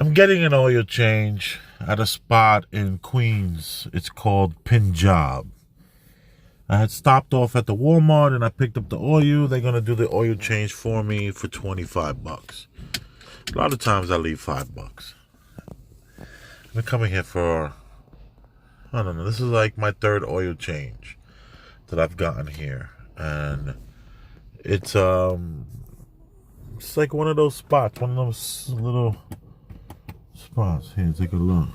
I'm getting an oil change at a spot in Queens. It's called Punjab. I had stopped off at the Walmart and I picked up the oil. They're going to do the oil change for me for 25 bucks. A lot of times I leave $5. I've been coming here for, I don't know, this is like my third oil change that I've gotten here. And it's like one of those spots, one of those little spots. Here, take a look.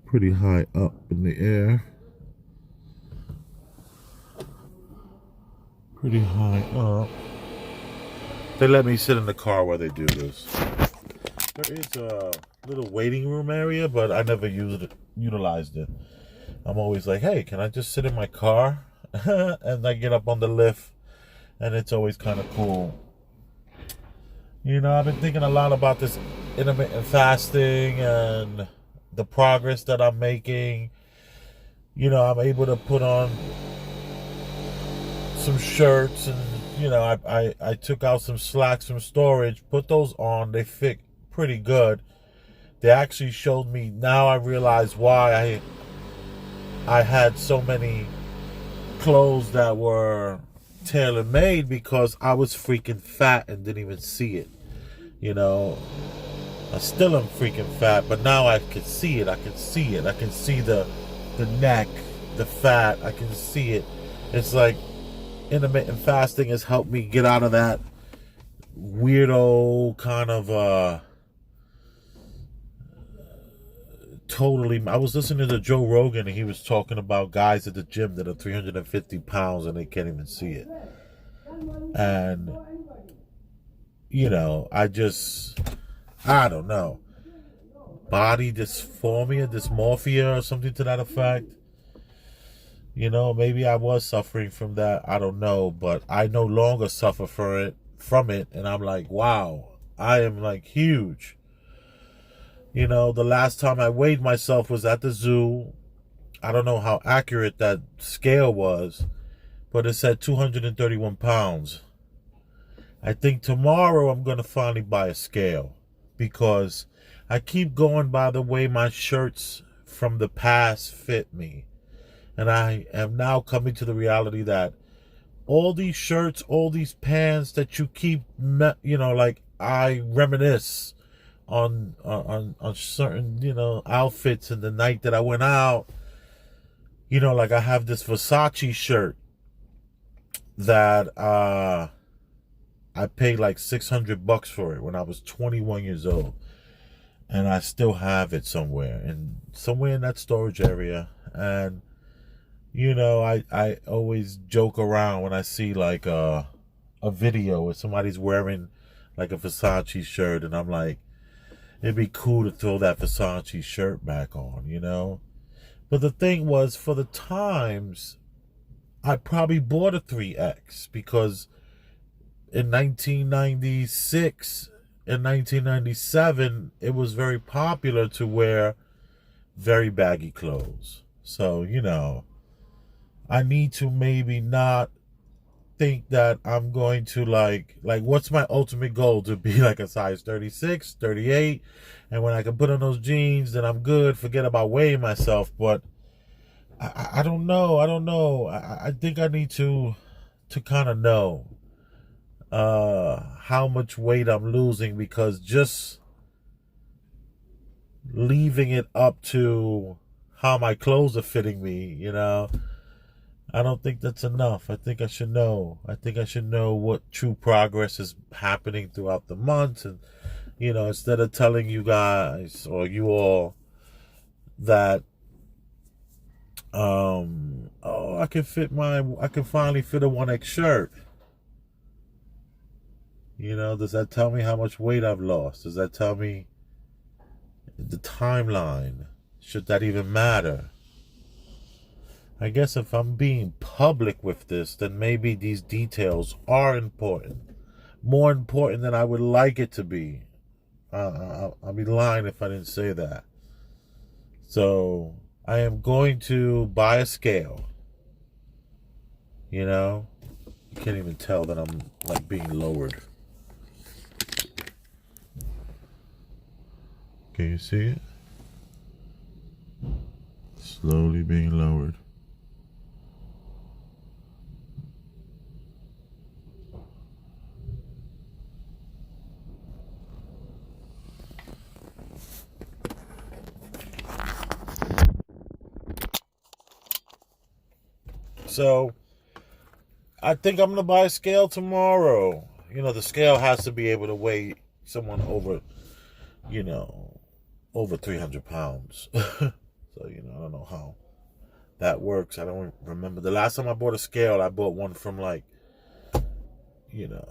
Pretty high up in the air. Pretty high up. They let me sit in the car while they do this. There is a little waiting room area, but I never utilized it. I'm always like, hey, can I just sit in my car? And I get up on the lift, and it's always kind of cool. You know, I've been thinking a lot about this intermittent fasting and the progress that I'm making. You know, I'm able to put on some shirts, and you know, I took out some slacks from storage, put those on. They fit pretty good. They actually showed me, now I realize why I had so many clothes that were tailor-made, because I was freaking fat and didn't even see it. You know, I still am freaking fat, but now I can see it. I can see it. I can see the neck, the fat. I can see it. It's like intermittent fasting has helped me get out of that weirdo kind of totally. I was listening to Joe Rogan, and he was talking about guys at the gym that are 350 pounds and they can't even see it. And you know, I don't know, body dysmorphia or something to that effect. You know, maybe I was suffering from that. I don't know, but I no longer suffer from it, and I'm like, wow, I am like huge. You know, the last time I weighed myself was at the zoo. I don't know how accurate that scale was, but it said 231 pounds. I think tomorrow I'm going to finally buy a scale, because I keep going by the way my shirts from the past fit me. And I am now coming to the reality that all these shirts, all these pants that you keep, you know, like I reminisce on certain, you know, outfits in the night that I went out. You know, like I have this Versace shirt that I paid like $600 for it when I was 21 years old, and I still have it somewhere in that storage area. And you know, I always joke around when I see like a video where somebody's wearing like a Versace shirt, and I'm like, it'd be cool to throw that Versace shirt back on, you know? But the thing was, for the times, I probably bought a 3X, because in 1996 and 1997, it was very popular to wear very baggy clothes. So, you know, I need to maybe not think that I'm going to like what's my ultimate goal? To be like a size 36, 38, and when I can put on those jeans, then I'm good. Forget about weighing myself. But I don't know. I think I need to kind of know how much weight I'm losing, because just leaving it up to how my clothes are fitting me, you know, I don't think that's enough. I think I should know. I think I should know what true progress is happening throughout the months. And, you know, instead of telling you guys or you all that, oh, I can finally fit a 1X shirt. You know, does that tell me how much weight I've lost? Does that tell me the timeline? Should that even matter? I guess if I'm being public with this, then maybe these details are important. More important than I would like it to be. I'll be lying if I didn't say that. So I am going to buy a scale. You know? You can't even tell that I'm like being lowered. Can you see it? Slowly being lowered. So I think I'm gonna buy a scale tomorrow. You know, the scale has to be able to weigh someone over, you know, over 300 pounds. So, you know, I don't know how that works. I don't remember. The last time I bought a scale, I bought one from like, you know,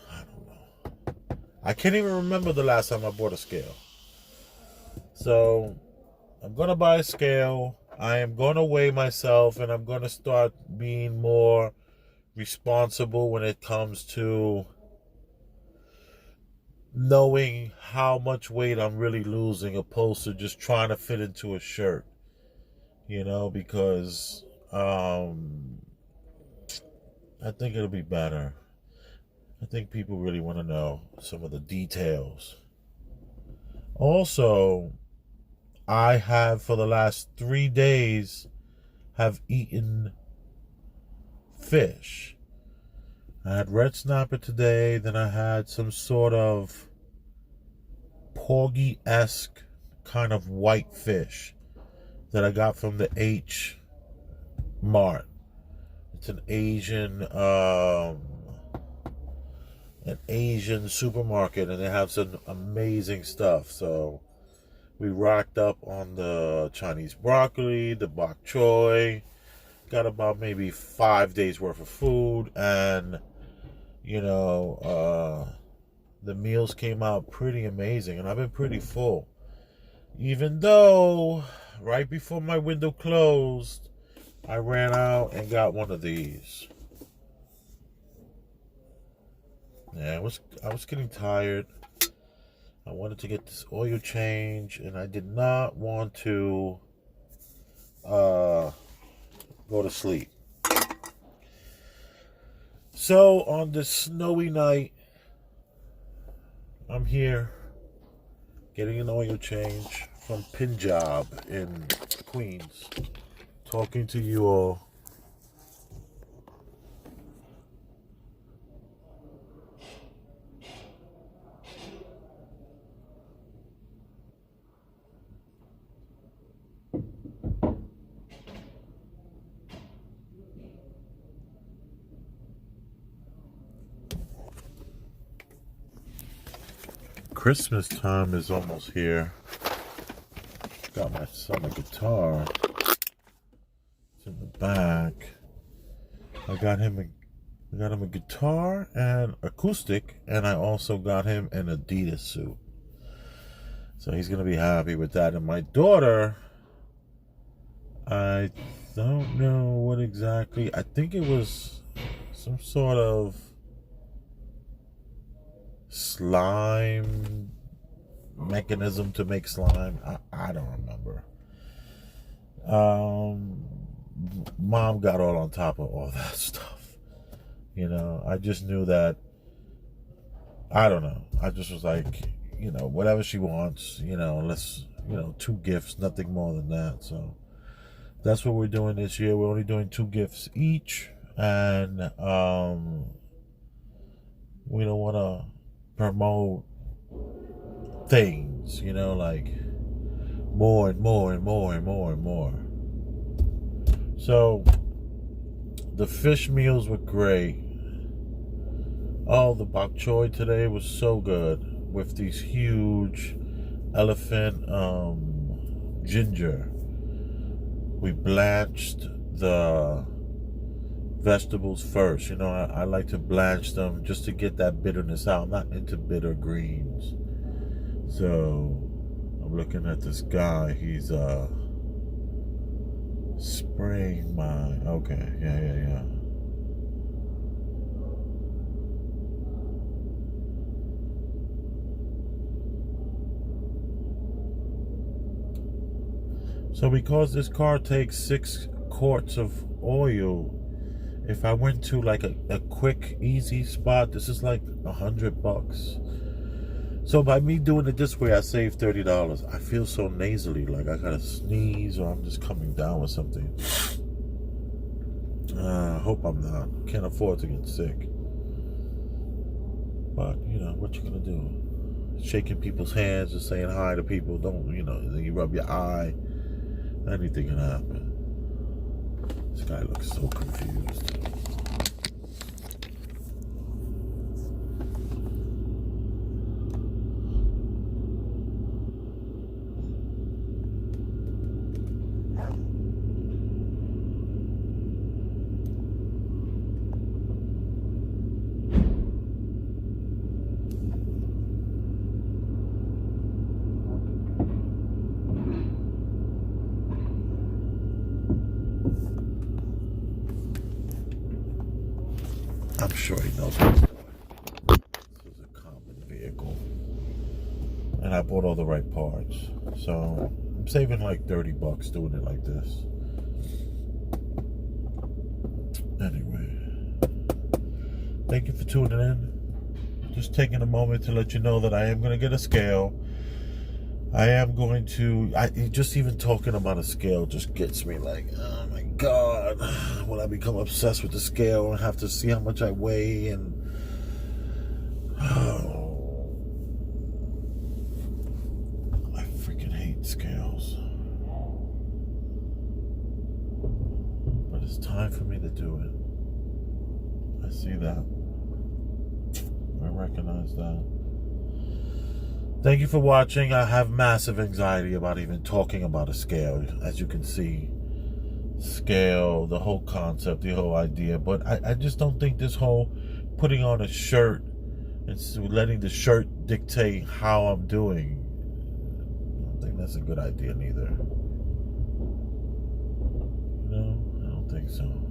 I don't know. I can't even remember the last time I bought a scale. So I'm going to buy a scale. I am going to weigh myself, and I'm going to start being more responsible when it comes to knowing how much weight I'm really losing, opposed to just trying to fit into a shirt, you know, because I think it'll be better. I think people really want to know some of the details. Also, I have for the last 3 days have eaten fish. I had red snapper today, then I had some sort of porgy-esque kind of white fish that I got from the H Mart. It's an Asian supermarket, and they have some amazing stuff. So we racked up on the Chinese broccoli, the bok choy, got about maybe 5 days worth of food, and you know, the meals came out pretty amazing, and I've been pretty full. Even though right before my window closed, I ran out and got one of these. Yeah, I was getting tired. I wanted to get this oil change, and I did not want to go to sleep. So on this snowy night, I'm here getting an oil change from Punjab in Queens, talking to you all. Christmas time is almost here. Got my son a guitar. It's in the back. I got him a guitar and acoustic, and I also got him an Adidas suit. So he's gonna be happy with that. And my daughter, I don't know what exactly. I think it was some sort of slime mechanism to make slime. I don't remember. Mom got all on top of all that stuff. You know, I just knew that. I don't know. I just was like, you know, whatever she wants, you know, let's, you know, 2 gifts, nothing more than that. So that's what we're doing this year. We're only doing 2 gifts each, and we don't want to promote things, you know, like more and more and more and more and more. So the fish meals were great. Oh, the bok choy today was so good with these huge elephant ginger. We blanched the vegetables first. You know, I like to blanch them just to get that bitterness out. I'm not into bitter greens. So I'm looking at this guy. He's spraying my, okay, yeah. So because this car takes 6 quarts of oil, if I went to like a quick, easy spot, this is like $100. So by me doing it this way, I saved $30. I feel so nasally, like I gotta sneeze or I'm just coming down with something. I hope I'm not. Can't afford to get sick. But, what you gonna do? Shaking people's hands and saying hi to people. Don't, then you rub your eye. Anything can happen. This guy looks so confused. I'm sure he knows what he's doing. This is a common vehicle. And I bought all the right parts. So I'm saving like $30 doing it like this. Anyway. Thank you for tuning in. Just taking a moment to let you know that I am going to get a scale. I am going to, just even talking about a scale just gets me like, oh my God, when I become obsessed with the scale and have to see how much I weigh and, oh, I freaking hate scales. But it's time for me to do it. I see that. I recognize that. Thank you for watching. I have massive anxiety about even talking about a scale. As you can see, scale, the whole concept, the whole idea. But I just don't think this whole putting on a shirt and letting the shirt dictate how I'm doing, I don't think that's a good idea neither. No, I don't think so.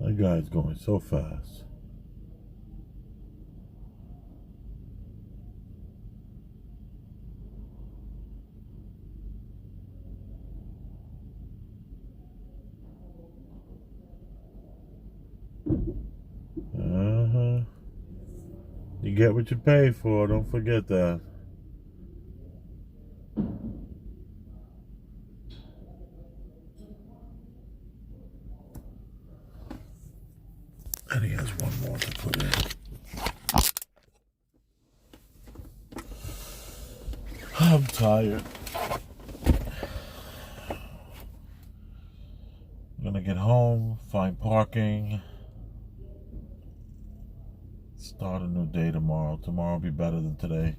That guy's going so fast. You get what you pay for, don't forget that. And he has one more to put in. I'm tired. I'm gonna get home, find parking, start a new day tomorrow. Tomorrow will be better than today.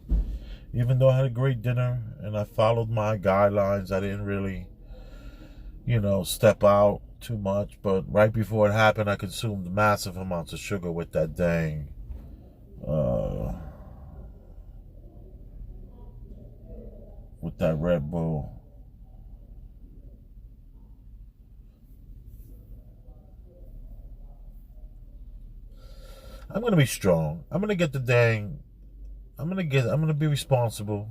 Even though I had a great dinner and I followed my guidelines, I didn't really, step out too much. But right before it happened, I consumed massive amounts of sugar with that dang with that Red Bull. I'm gonna be strong. I'm gonna get the dang. I'm gonna be responsible,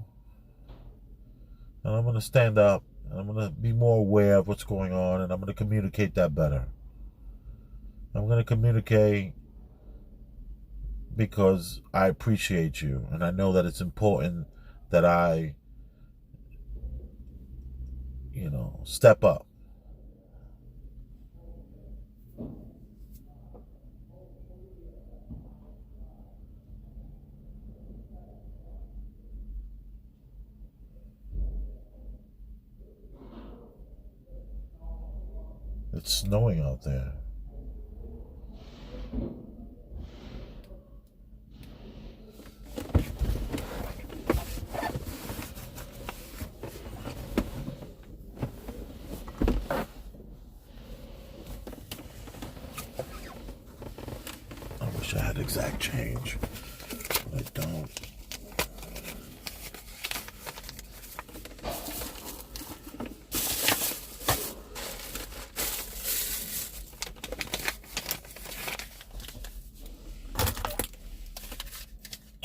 and I'm gonna stand up, and I'm gonna be more aware of what's going on, and I'm gonna communicate that better. I'm gonna communicate because I appreciate you, and I know that it's important that I, step up. It's snowing out there. I wish I had exact change, but I don't.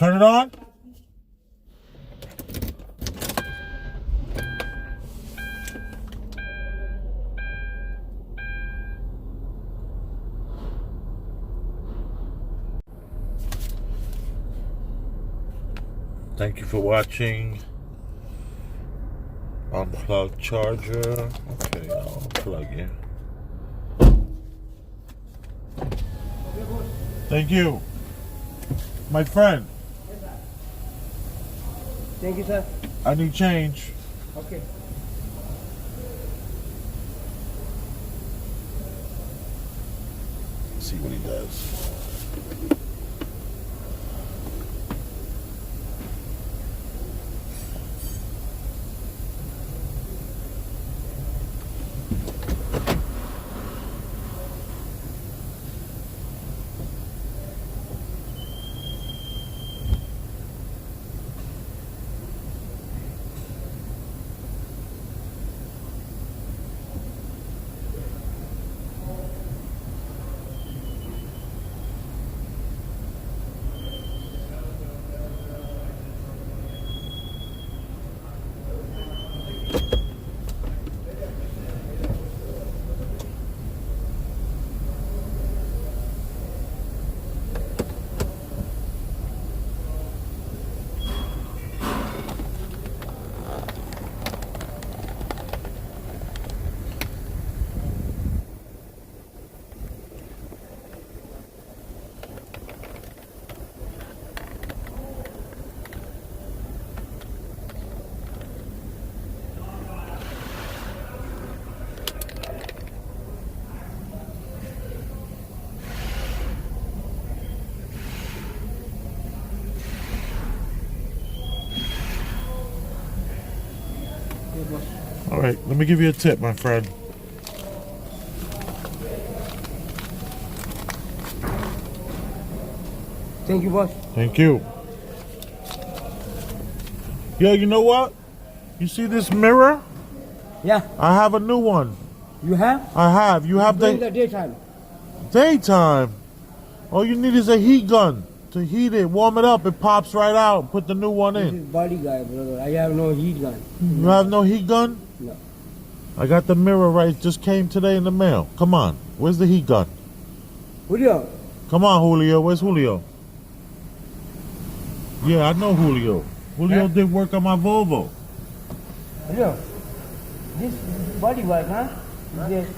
Turn it on. Thank you for watching. Unplug charger. Okay, I'll unplug it. Thank you. My friend. Thank you, sir. I need change. Okay. See what he does. All right, let me give you a tip, my friend. Thank you, boss. Thank you. Yo, you know what? You see this mirror? Yeah. I have a new one. You have? I have. You have During the the daytime. daytime. All you need is a heat gun to heat it, warm it up. It pops right out. Put the new one This in. is body guy, brother. I have no heat gun. You have no heat gun? No. I got the mirror right. Just came today in the mail. Come on. Where's the heat gun? Julio. Come on, Julio. Where's Julio? Yeah, I know Julio. Julio Huh? did work on my Volvo. Julio. This body work, huh? This,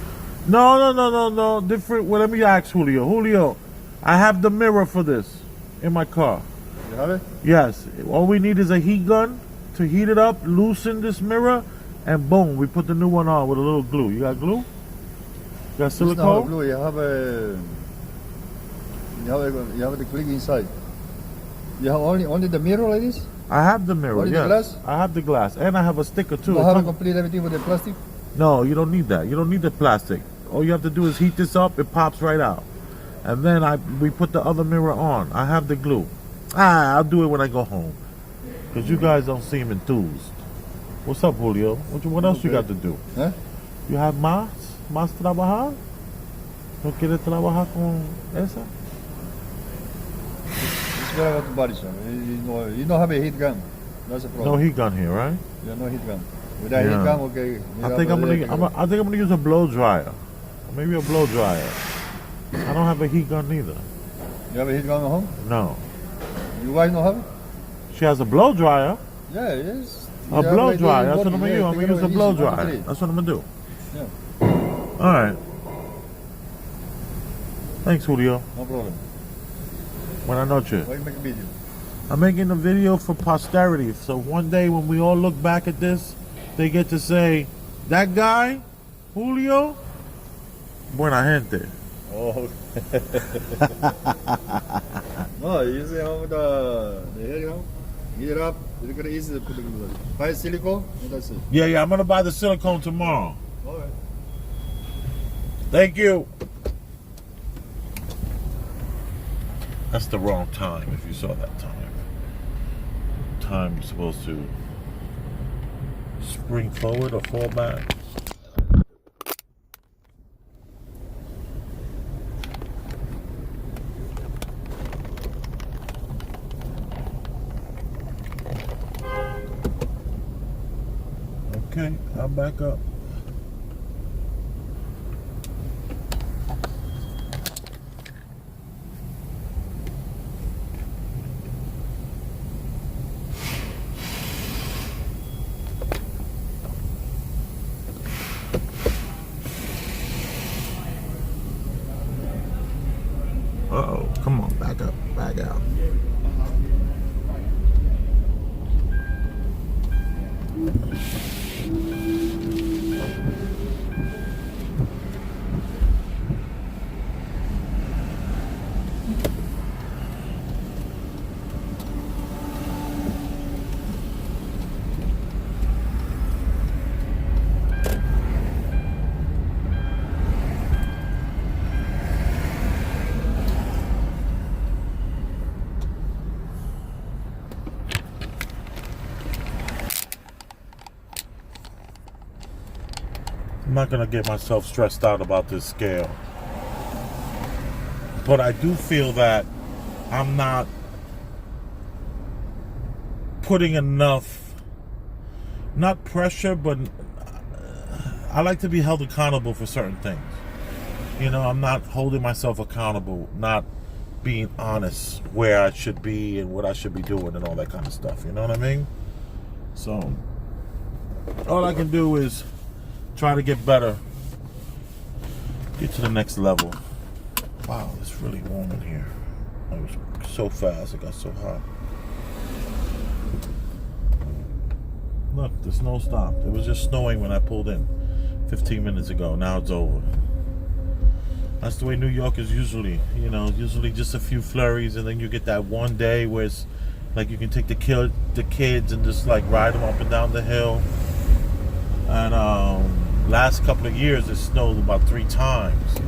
No. Different. Well, let me ask Julio. Julio, I have the mirror for this in my car. You have it? Yes. All we need is a heat gun to heat it up, loosen this mirror, and boom, we put the new one on with a little glue. You got glue? You got It's not silicone? glue. You have the click inside. You have only the mirror like this? I have the mirror, Only the yes. glass? I have the glass. And I have a sticker too. You It have to comes- complete everything with the plastic? No, you don't need that. You don't need the plastic. All you have to do is heat this up, it pops right out. And then we put the other mirror on. I have the glue. I'll do it when I go home. Because you guys don't seem enthused. What's up, Julio? What else you got to do? Huh? You have más trabajar? ¿No quieres trabajar con esa? It's what about the body shop. You don't have a heat gun. That's a No problem. heat gun here, right? You have no heat gun. Without Yeah. heat gun, okay. I think I'm gonna use a blow dryer. Maybe a blow dryer. I don't have a heat gun either. You have a heat gun at home? No. You guys don't have it? She has a blow dryer. Yeah, yes. A blow dryer. That's what I'm gonna use. I'm gonna use a blow dryer. dryer. That's what I'm gonna do. Yeah. All right. Thanks, Julio. No problem. Buenas noches. Why you make a video? I'm making a video for posterity. So one day when we all look back at this, they get to say, that guy, Julio, buena gente. Oh. No, you see how the hair, heat it up. You're gonna easily put the glue. Buy silicone, and that's it. Yeah, I'm gonna buy the silicone tomorrow. All right. Thank you. That's the wrong time if you saw that time. Time is supposed to spring forward or fall back. Okay, I'm back up. Uh-oh, come on, back up, back out. I'm not gonna get myself stressed out about this scale, but I do feel that I'm not putting enough, not pressure, but I like to be held accountable for certain things. You know, I'm not holding myself accountable, not being honest where I should be and what I should be doing and all that kind of stuff. You know what I mean? So all I can do is try to get better, get to the next level. Wow, it's really warm in here. It was so fast, it got so hot. Look, the snow stopped. It was just snowing when I pulled in 15 minutes ago. Now it's over. That's the way New York is usually. You know, usually just a few flurries, and then you get that one day where it's like you can take the kids and just like ride them up and down the hill. And last couple of years it snowed about 3 times.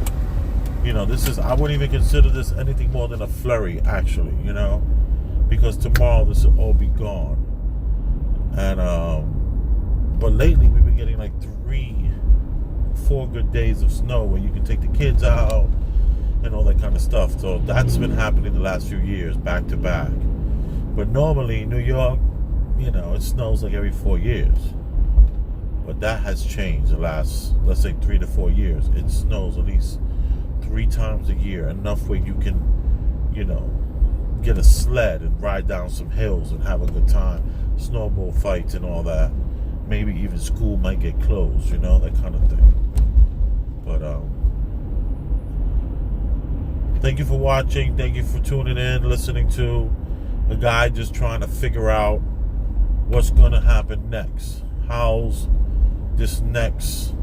You know, I wouldn't even consider this anything more than a flurry, actually, you know, because tomorrow this will all be gone. And but lately we've been getting like 3-4 good days of snow where you can take the kids out and all that kind of stuff. So that's been happening the last few years, back to back. But normally New York, you know, it snows like every 4 years. But that has changed the last, let's say, 3 to 4 years. It snows at least 3 times a year, enough where you can, you know, get a sled and ride down some hills and have a good time. Snowball fights and all that. Maybe even school might get closed, you know, that kind of thing. But thank you for watching. Thank you for tuning in, listening to a guy just trying to figure out what's going to happen next. How's this next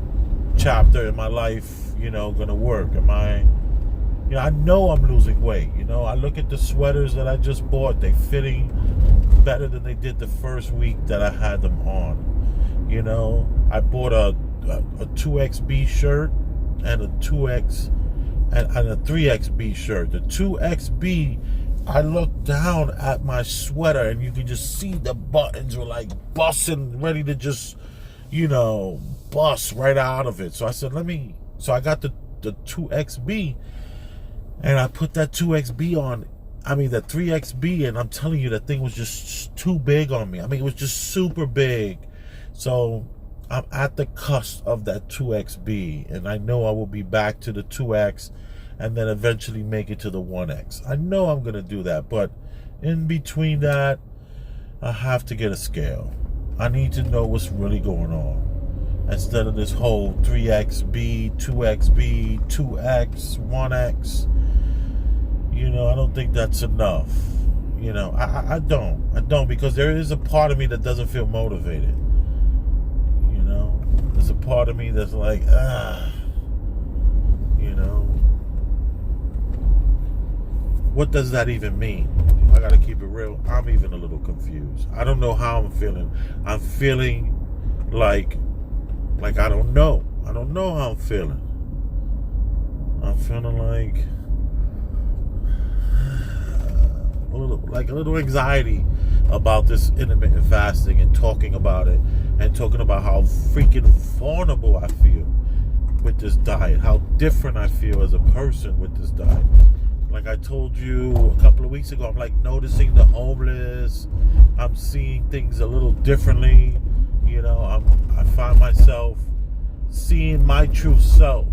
chapter in my life, you know, gonna work? I know I'm losing weight. You know, I look at the sweaters that I just bought. They're fitting better than they did the first week that I had them on. You know, I bought a 2XB shirt and a 2X and a 3XB shirt. The 2XB, I looked down at my sweater and you can just see the buttons were like busting, ready to just, you know, bust right out of it. So I said, so I got the 2XB and I put that 2XB on, that 3XB, and I'm telling you, that thing was just too big on me. It was just super big. So I'm at the cusp of that 2XB, and I know I will be back to the 2X and then eventually make it to the 1X. I know I'm going to do that, but in between that, I have to get a scale. I need to know what's really going on. Instead of this whole 3XB, 2XB, 2X, 1X. You know, I don't think that's enough. You know, I don't, because there is a part of me that doesn't feel motivated. You know, there's a part of me that's like, you know, what does that even mean? I gotta keep it real. I'm even a little confused. I don't know how I'm feeling. I'm feeling like I don't know. I don't know how I'm feeling. I'm feeling like a little anxiety about this intermittent fasting and talking about it and talking about how freaking vulnerable I feel with this diet, how different I feel as a person with this diet. Like I told you a couple of weeks ago, I'm like noticing the homeless. I'm seeing things a little differently. You know, I find myself seeing my true self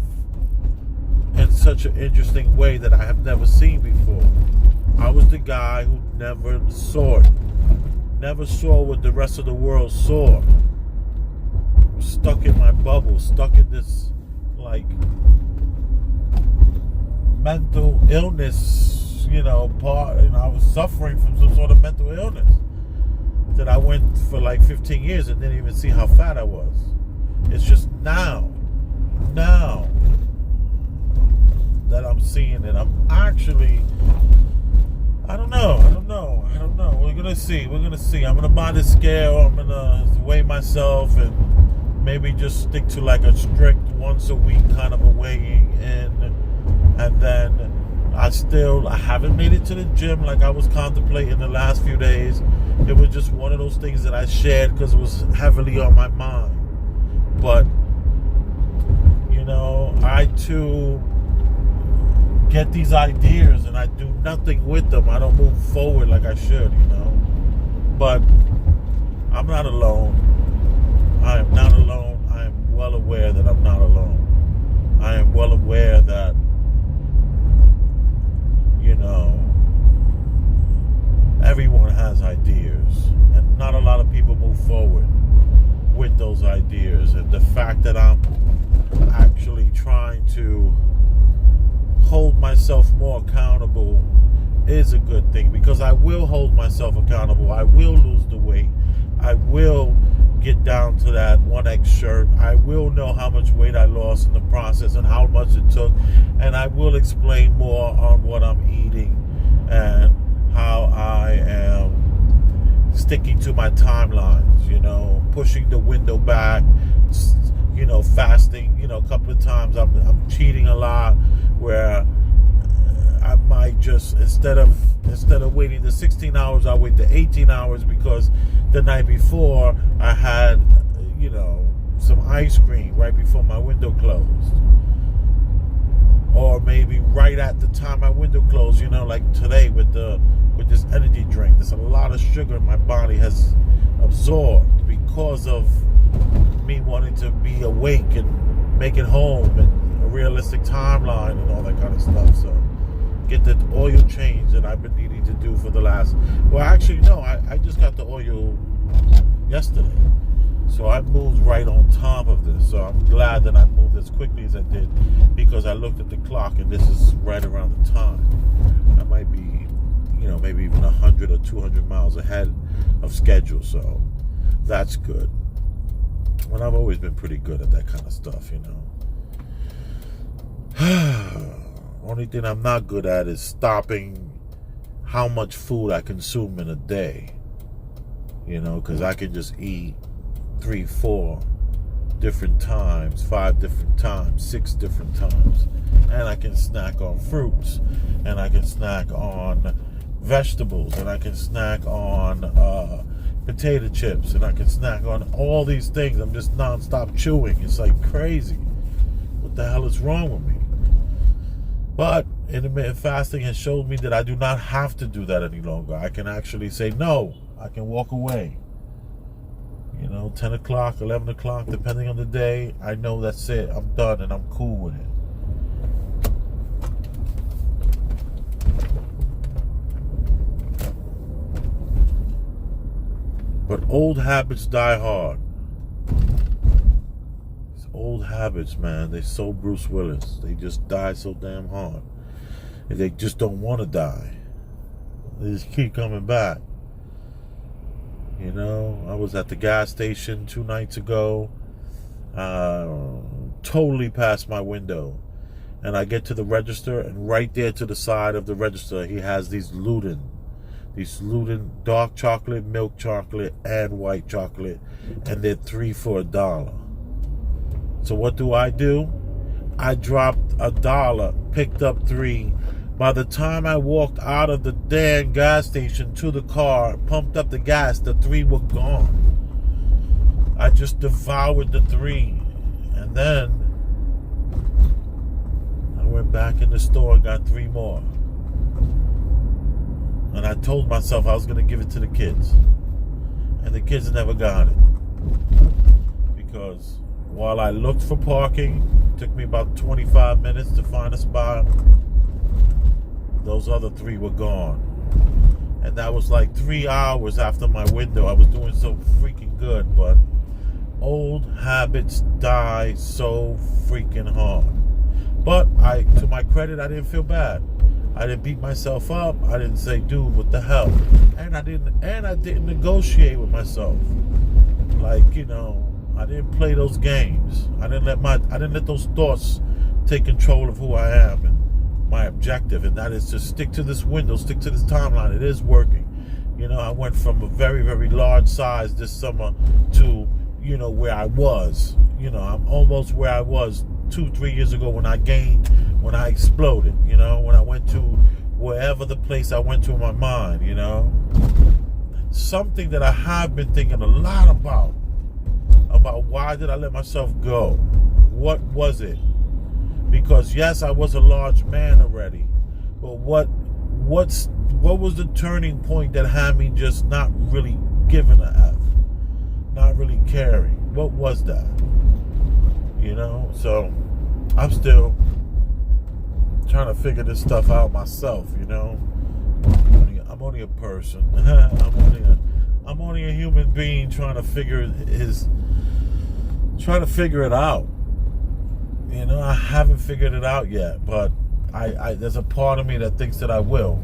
in such an interesting way that I have never seen before. I was the guy who never saw it. Never saw what the rest of the world saw. Stuck in my bubble, stuck in this, like, mental illness, part. I was suffering from some sort of mental illness that I went for like 15 years and didn't even see how fat I was. It's just now that I'm seeing it. I'm actually, I don't know. We're gonna see. I'm gonna buy the scale. I'm gonna weigh myself and maybe just stick to like a strict once a week kind of a weighing, and then I haven't made it to the gym like I was contemplating the last few days. It was just one of those things that I shared because it was heavily on my mind. But I too get these ideas and I do nothing with them. I don't move forward like I should, But I'm not alone. I am not alone. I am well aware that I'm not alone. I am well aware that, everyone has ideas. And not a lot of people move forward with those ideas. And the fact that I'm actually trying to hold myself more accountable is a good thing, because I will hold myself accountable. I will lose the weight. I will get down to that 1X shirt. I will know how much weight I lost in the process and how much it took. And I will explain more on what I'm eating and how I am sticking to my timelines, pushing the window back, fasting, a couple of times. I'm cheating a lot, where I might just, instead of waiting the 16 hours, I'll wait the 18 hours because the night before I had, some ice cream right before my window closed. Or maybe right at the time my window closed, like today with this energy drink. There's a lot of sugar my body has absorbed because of me wanting to be awake and make it home and a realistic timeline and all that kind of stuff. So get the oil change that I've been needing to do for the last, I just got the oil yesterday. So I moved right on top of this. So I'm glad that I moved as quickly as I did, because I looked at the clock and this is right around the time. I might be, maybe even 100 or 200 miles ahead of schedule. So that's good. Well, I've always been pretty good at that kind of stuff, Only thing I'm not good at is stopping how much food I consume in a day. Because I can just eat 3, 4 different times, 5 different times, 6 different times. And I can snack on fruits, and I can snack on vegetables, and I can snack on potato chips, and I can snack on all these things. I'm just nonstop chewing. It's like crazy. What the hell is wrong with me? But intermittent fasting has showed me that I do not have to do that any longer. I can actually say no. I can walk away. 10 o'clock, 11 o'clock, depending on the day, I know that's it. I'm done and I'm cool with it. But old habits die hard. These old habits, man, they're so Bruce Willis. They just die so damn hard. And they just don't want to die. They just keep coming back. I was at the gas station 2 nights ago, totally past my window. And I get to the register, and right there to the side of the register, he has these Luden dark chocolate, milk chocolate, and white chocolate. And they're 3 for $1. So what do? I dropped $1, picked up 3. By the time I walked out of the damn gas station to the car, pumped up the gas, the 3 were gone. I just devoured the 3. And then I went back in the store and got 3 more. And I told myself I was going to give it to the kids. And the kids never got it. because while I looked for parking, it took me about 25 minutes to find a spot. Those other 3 were gone. And that was like 3 hours after my window. I was doing so freaking good, but old habits die so freaking hard. But to my credit, I didn't feel bad. I didn't beat myself up. I didn't say, dude, what the hell? And I didn't negotiate with myself. Like, I didn't play those games. I didn't let those thoughts take control of who I am and my objective, and that is to stick to this window, stick to this timeline. It is working. I went from a very, very large size this summer to, where I was. I'm almost where I was 2-3 years ago when I exploded, when I went to wherever the place I went to in my mind, Something that I have been thinking a lot about why did I let myself go? What was it? Because yes, I was a large man already, but what was the turning point that had me just not really giving a F, not really caring? What was that? So I'm still trying to figure this stuff out myself. I'm only a person. I'm only a human being trying to figure it out. I haven't figured it out yet, but there's a part of me that thinks that I will.